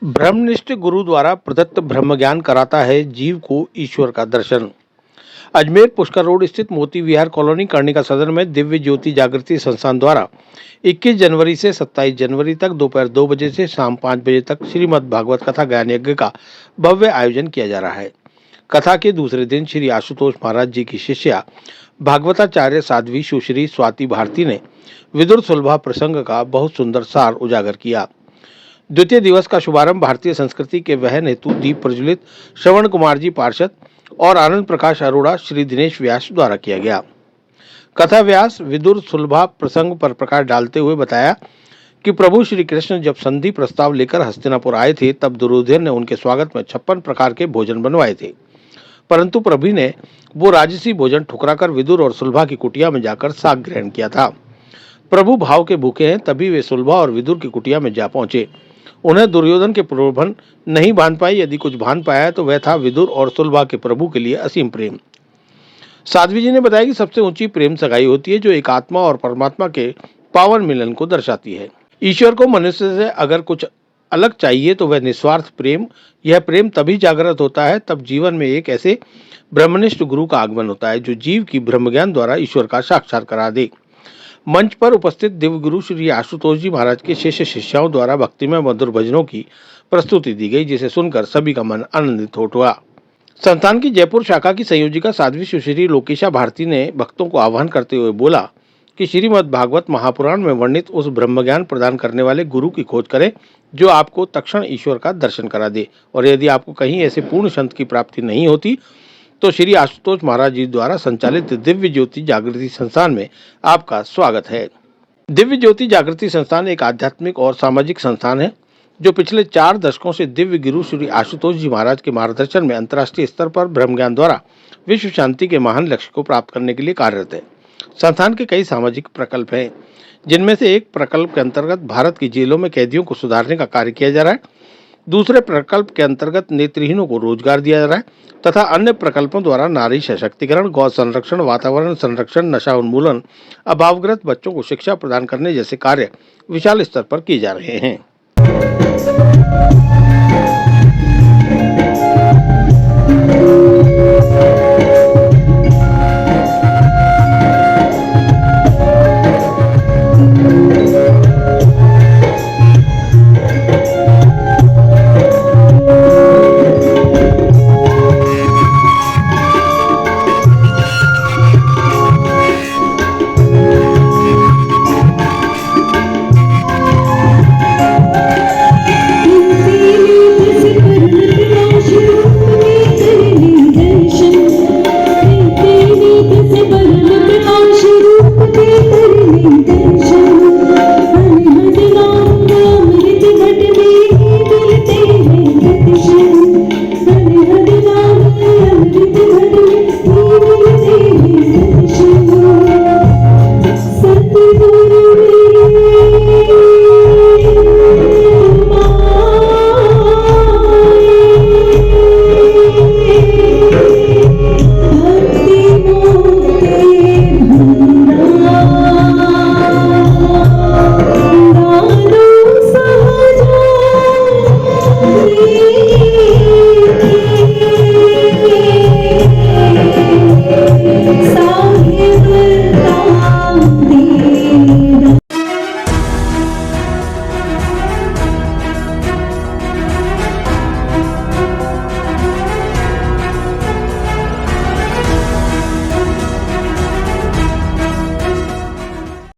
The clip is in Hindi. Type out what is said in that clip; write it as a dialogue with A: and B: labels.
A: ब्रह्मनिष्ठ गुरु द्वारा प्रदत्त ब्रह्म ज्ञान कराता है जीव को ईश्वर का दर्शन। अजमेर पुष्कर रोड स्थित मोती विहार कॉलोनी कर्णिका सदन में दिव्य ज्योति जागृति संस्थान द्वारा 21 जनवरी से 27 जनवरी तक दोपहर 2 बजे से शाम 5 बजे तक श्रीमद् भागवत कथा ज्ञान यज्ञ का भव्य आयोजन किया जा रहा है। कथा के दूसरे दिन श्री आशुतोष महाराज जी की शिष्या भागवताचार्य साध्वी सुश्री स्वाति भारती ने विदुर सुलभा प्रसंग का बहुत सुंदर सार उजागर किया। द्वितीय दिवस का शुभारंभ भारतीय संस्कृति के वहन हेतु दीप प्रज्वलित श्रवण कुमार जी पार्षद और आनंद प्रकाश अरोड़ा श्री दिनेश व्यास द्वारा किया गया। कथा व्यास विदुर सुलभा प्रसंग पर प्रकाश डालते हुए बताया कि प्रभु श्री कृष्ण जब संधि प्रस्ताव लेकर हस्तिनापुर आए थे तब दुर्योधन ने उनके स्वागत में 56 प्रकार के भोजन बनवाए थे, परंतु प्रभु ने वो राजसी भोजन ठुकराकर विदुर और सुलभा की कुटिया में जाकर शाक ग्रहण किया था। प्रभु भाव के भूखे हैं, तभी वे सुलभा और विदुर की कुटिया में जा पहुंचे। उन्हें दुर्योधन के प्रलोभन नहीं भान पाई। यदि कुछ भान पाया तो वह था विदुर और सुलभा के प्रभु के लिए असीम प्रेम। साध्वी जी ने बताया कि सबसे ऊंची प्रेम सगाई होती है जो एक आत्मा और परमात्मा के पावन मिलन को दर्शाती है। ईश्वर को मनुष्य से अगर कुछ अलग चाहिए तो वह निस्वार्थ प्रेम। यह प्रेम तभी जागृत होता है तब जीवन में एक ऐसे ब्रह्मनिष्ठ गुरु का आगमन होता है जो जीव की ब्रह्म ज्ञान द्वारा ईश्वर का साक्षात्कार करा दे। मंच पर उपस्थित दिव्य गुरु श्री आशुतोष जी महाराज के शिष्य शिष्याओं द्वारा भक्तिमय मधुर भजनों की प्रस्तुति दी गई, जिसे सुनकर सभी का मन आनंदित हो उठा। संस्थान की जयपुर शाखा की संयोजिका साध्वी सुश्री लोकेशा भारती ने भक्तों को आह्वान करते हुए बोला कि श्रीमद् भागवत महापुराण में वर्णित उस ब्रह्म ज्ञान प्रदान करने वाले गुरु की खोज करें जो आपको तत्क्षण ईश्वर का दर्शन करा दे, और यदि आपको कहीं ऐसे पूर्ण संत की प्राप्ति नहीं होती तो श्री आशुतोष महाराज जी द्वारा संचालित दिव्य ज्योति जागृति संस्थान में आपका स्वागत है। दिव्य ज्योति जागृति संस्थान एक आध्यात्मिक और सामाजिक संस्थान है जो पिछले 4 दशकों से दिव्य गुरु श्री आशुतोष जी महाराज के मार्गदर्शन में अंतर्राष्ट्रीय स्तर पर ब्रह्म ज्ञान द्वारा विश्व शांति के महान लक्ष्य को प्राप्त करने के लिए कार्यरत है। संस्थान के कई सामाजिक प्रकल्प हैं, जिनमें से एक प्रकल्प के अंतर्गत भारत की जेलों में कैदियों को सुधारने का कार्य किया जा रहा है, दूसरे प्रकल्प के अंतर्गत नेत्रहीनों को रोजगार दिया जा रहा है तथा अन्य प्रकल्पों द्वारा नारी सशक्तिकरण, गौ संरक्षण, वातावरण संरक्षण, नशा उन्मूलन, अभावग्रस्त बच्चों को शिक्षा प्रदान करने जैसे कार्य विशाल स्तर पर किए जा रहे हैं।